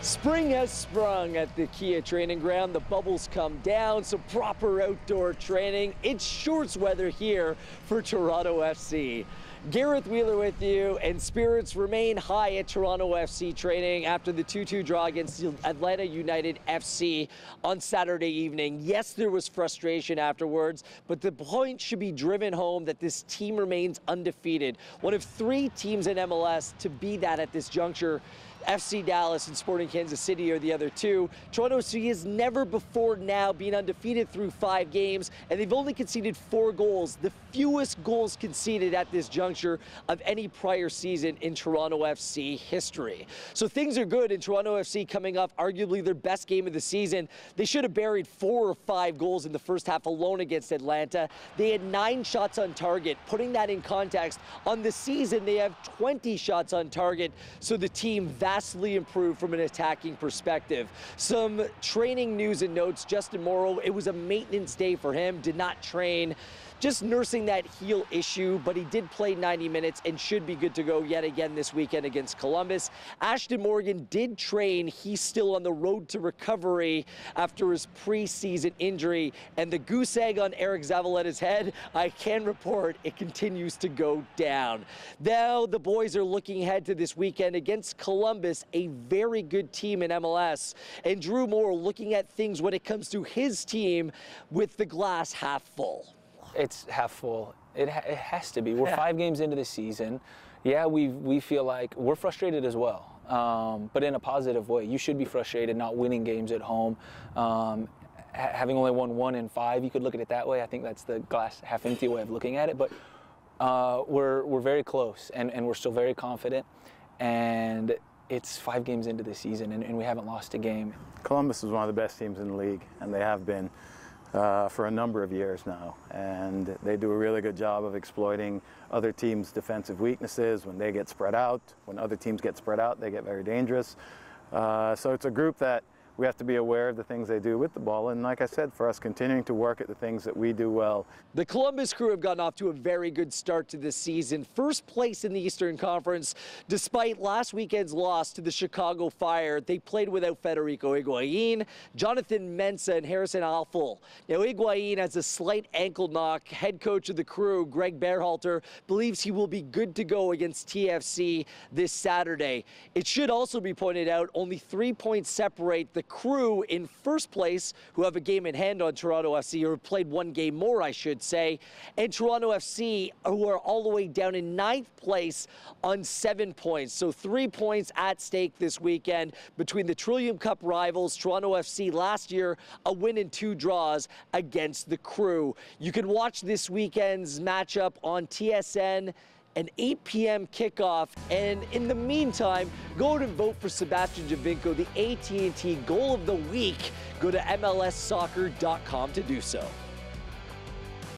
Spring has sprung at the Kia training ground. The bubbles come down, some proper outdoor training. It's shorts weather here for Toronto FC. Gareth Wheeler with you, and spirits remain high at Toronto FC training after the 2-2 draw against Atlanta United FC on Saturday evening. Yes, there was frustration afterwards, but the point should be driven home that this team remains undefeated. One of 3 teams in MLS to be that at this juncture. FC Dallas and Sporting Kansas City are the other 2. Toronto FC has never before now been undefeated through 5 games, and they've only conceded 4 goals, the fewest goals conceded at this juncture of any prior season in Toronto FC history. So things are good in Toronto FC coming off arguably their best game of the season. They should have buried 4 or 5 goals in the first half alone against Atlanta. They had 9 shots on target. Putting that in context, on the season they have 20 shots on target, so the team vastly improved from an attacking perspective. Some training news and notes. Justin Morrow, it was a maintenance day for him, did not train. Just nursing that heel issue, but he did play 90 minutes and should be good to go yet again this weekend against Columbus. Ashton Morgan did train. He's still on the road to recovery after his preseason injury. And the goose egg on Eric Zavaletta's head, I can report it continues to go down. Now the boys are looking ahead to this weekend against Columbus, a very good team in MLS. And Drew Moore looking at things when it comes to his team with the glass half full. It's half full. It has to be. We're 5 games into the season. Yeah, we feel like we're frustrated as well, but in a positive way. You should be frustrated not winning games at home. Having only won 1 in 5, you could look at it that way. I think that's the glass half empty way of looking at it. But we're very close, and we're still very confident. And it's 5 games into the season, and we haven't lost a game. Columbus is one of the best teams in the league, and they have been for a number of years now, and they do a really good job of exploiting other teams' defensive weaknesses. When they get spread out, when other teams get spread out, they get very dangerous. So it's a group that we have to be aware of the things they do with the ball, and like I said, for us continuing to work at the things that we do well. The Columbus Crew have gotten off to a very good start to this season. First place in the Eastern Conference, despite last weekend's loss to the Chicago Fire. They played without Federico Higuain, Jonathan Mensah, and Harrison Alful. Now, Higuain has a slight ankle knock. Head coach of the Crew, Greg Berhalter, believes he will be good to go against TFC this Saturday. It should also be pointed out, only 3 points separate the Crew in first place, who have a game in hand on Toronto FC, or played 1 game more, I should say, and Toronto FC, who are all the way down in 9th place on 7 points. So 3 points at stake this weekend between the Trillium Cup rivals. Toronto FC last year, a win and 2 draws against the Crew. You can watch this weekend's matchup on TSN, an 8 p.m. kickoff, and in the meantime, go out and vote for Sebastian Giovinco, the AT&T Goal of the Week. Go to MLSsoccer.com to do so.